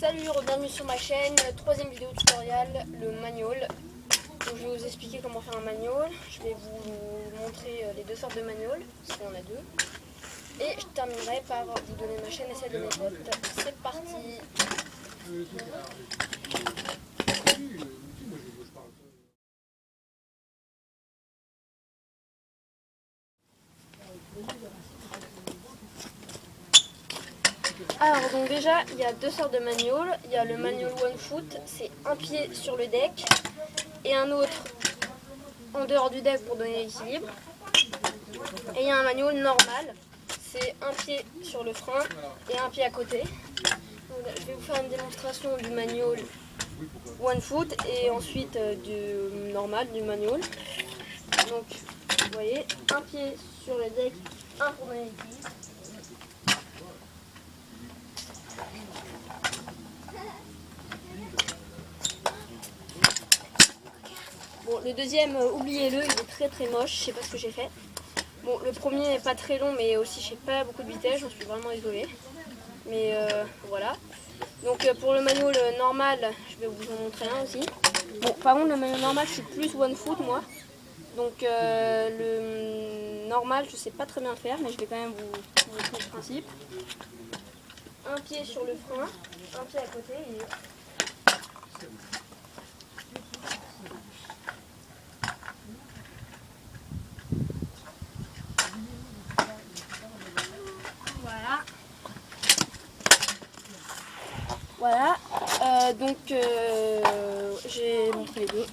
Salut, bienvenue sur ma chaîne, troisième vidéo tutoriel, le manual. Donc, je vais vous expliquer comment faire un manual. Je vais vous montrer les deux sortes de manual, parce qu'on en a deux. Et je terminerai par vous donner ma chaîne et celle de mes potes. C'est parti. Alors donc déjà il y a deux sortes de manual. Il y a le manual one foot, c'est un pied sur le deck et un autre en dehors du deck pour donner l'équilibre. Et il y a un manual normal, c'est un pied sur le frein et un pied à côté. Donc, je vais vous faire une démonstration du manual one foot et ensuite du normal, du manual. Donc vous voyez, un pied sur le deck, un pour donner l'équilibre. Bon, le deuxième, oubliez-le, il est très moche, je sais pas ce que j'ai fait. Bon, le premier n'est pas très long, mais aussi je sais pas beaucoup de vitesse, j'en suis vraiment désolée. Mais voilà. Donc pour le manual normal, je vais vous en montrer un aussi. Bon, par contre le manual normal, je suis plus one foot moi. Donc le normal, je sais pas très bien le faire, mais je vais quand même vous montrer le principe. Un pied sur le frein, un pied à côté et... Voilà, donc j'ai montré les deux.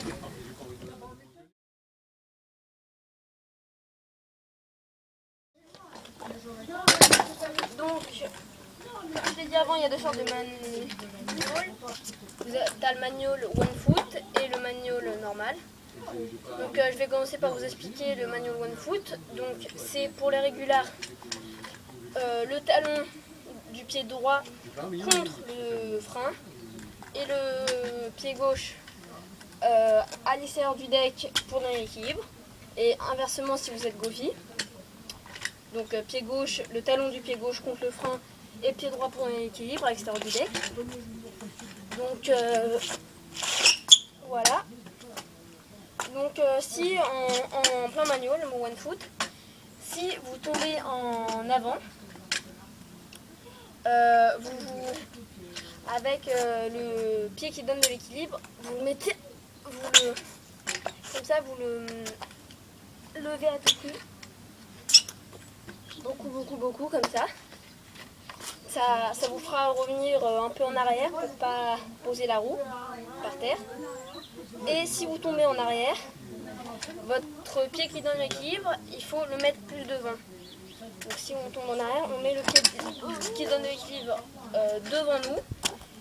Donc, je l'ai dit avant, il y a deux sortes de manual. Tu as le manual one foot et le manual normal. Donc je vais commencer par vous expliquer le manual one foot. Donc c'est pour les régulars, le talon du pied droit contre le frein et le pied gauche à l'extérieur du deck pour donner l'équilibre. Et inversement si vous êtes goofy. Donc pied gauche, le talon du pied gauche contre le frein et pied droit pour donner l'équilibre à l'extérieur du deck. Donc voilà. Donc si en plein manual, le one foot, si vous tombez en avant, avec le pied qui donne de l'équilibre, vous le mettez, comme ça vous le levez à tout cul. Beaucoup comme ça. Ça vous fera revenir un peu en arrière pour ne pas poser la roue par terre. Et si vous tombez en arrière, votre pied qui donne l'équilibre, il faut le mettre plus devant. Donc si on tombe en arrière, on met le pied qui donne de l'équilibre devant nous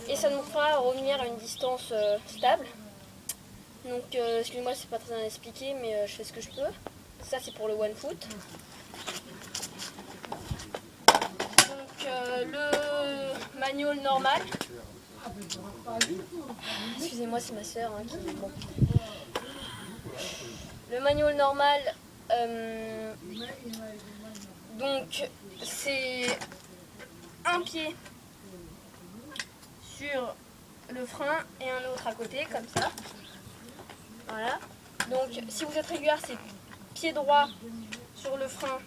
et ça nous fera revenir à une distance stable. Donc excusez-moi, c'est pas très bien expliqué, mais je fais ce que je peux. Ça c'est pour le one foot. Donc le manual normal. Excusez-moi, c'est ma soeur qui... Bon. Le manual normal, donc c'est un pied sur le frein et un autre à côté, comme ça. Voilà. Donc si vous êtes régulier, c'est pied droit sur le frein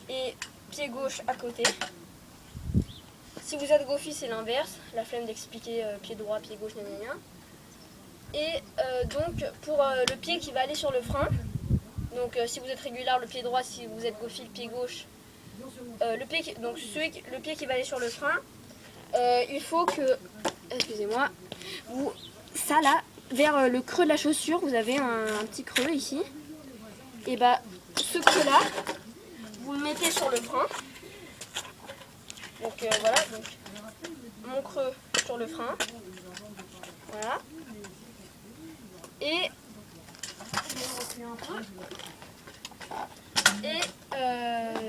et pied gauche à côté. Si vous êtes goofy, c'est l'inverse, la flemme d'expliquer pied droit, pied gauche, gna. Et donc pour le pied qui va aller sur le frein, donc si vous êtes régulier, le pied droit, si vous êtes goofy, le pied gauche, le pied qui va aller sur le frein, il faut que, excusez-moi, ça là, vers le creux de la chaussure, vous avez un petit creux ici, et bah ce creux là, vous le mettez sur le frein. Donc voilà, donc mon creux sur le frein, voilà. Et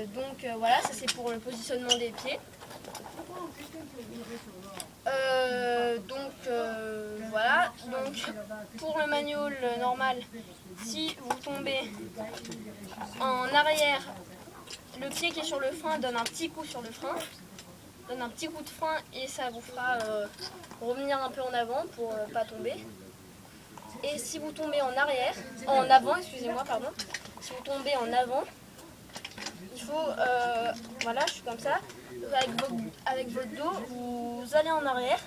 donc voilà, ça c'est pour le positionnement des pieds. Voilà, donc pour le manual normal, si vous tombez en arrière, le pied qui est sur le frein donne un petit coup sur le frein. donne un petit coup de frein et ça vous fera revenir un peu en avant pour pas tomber. Et si vous tombez en avant, excusez-moi, pardon, si vous tombez en avant, il faut, voilà, je suis comme ça, avec votre dos, vous allez en arrière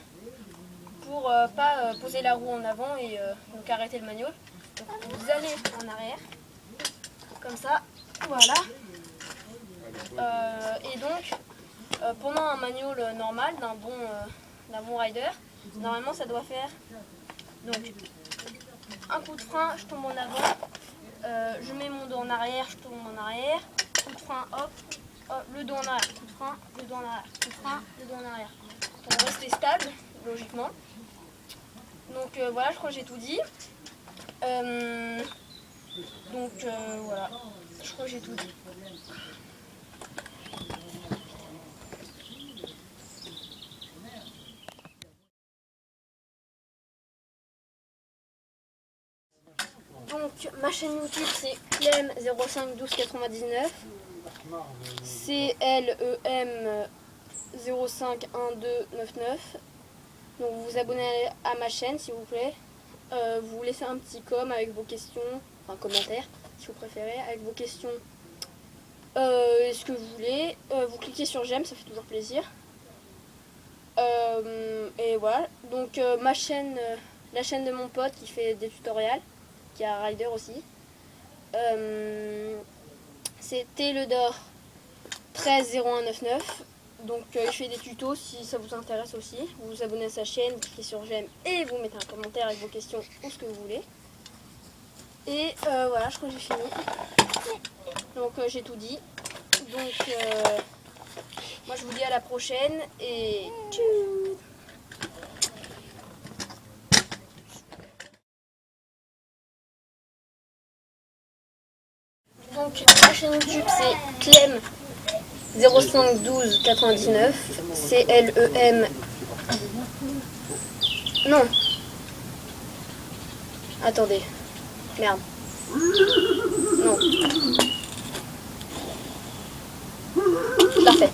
pour pas poser la roue en avant et donc arrêter le manual. Donc vous allez en arrière, comme ça, voilà. Et donc, pendant un manual normal d'un bon rider, normalement ça doit faire donc un coup de frein, je tombe en avant, je mets mon dos en arrière, je tombe en arrière, coup de frein, hop, le dos en arrière, coup de frein, le dos en arrière, coup de frein, le dos en arrière. Pour rester stable, logiquement. Donc voilà, je crois que j'ai tout dit. Voilà, je crois que j'ai tout dit. Donc ma chaîne YouTube c'est Clem051299, CLEM 051299. Donc vous vous abonnez à ma chaîne s'il vous plaît. Vous laissez un petit com avec vos questions, enfin commentaire si vous préférez, avec vos questions, ce que vous voulez. Vous cliquez sur j'aime, ça fait toujours plaisir. Et voilà, donc ma chaîne, la chaîne de mon pote qui fait des tutoriels, qui a un rider aussi, c'est Teledor 130199. Donc je fais des tutos si ça vous intéresse aussi. Vous vous abonnez à sa chaîne, vous cliquez sur j'aime et vous mettez un commentaire avec vos questions ou ce que vous voulez. Et voilà, je crois que j'ai fini. Donc j'ai tout dit. Donc moi je vous dis à la prochaine et tchou. Donc ma chaîne YouTube c'est Clem 051299, CLEM. Non. Attendez. Merde. Non. Je la refais.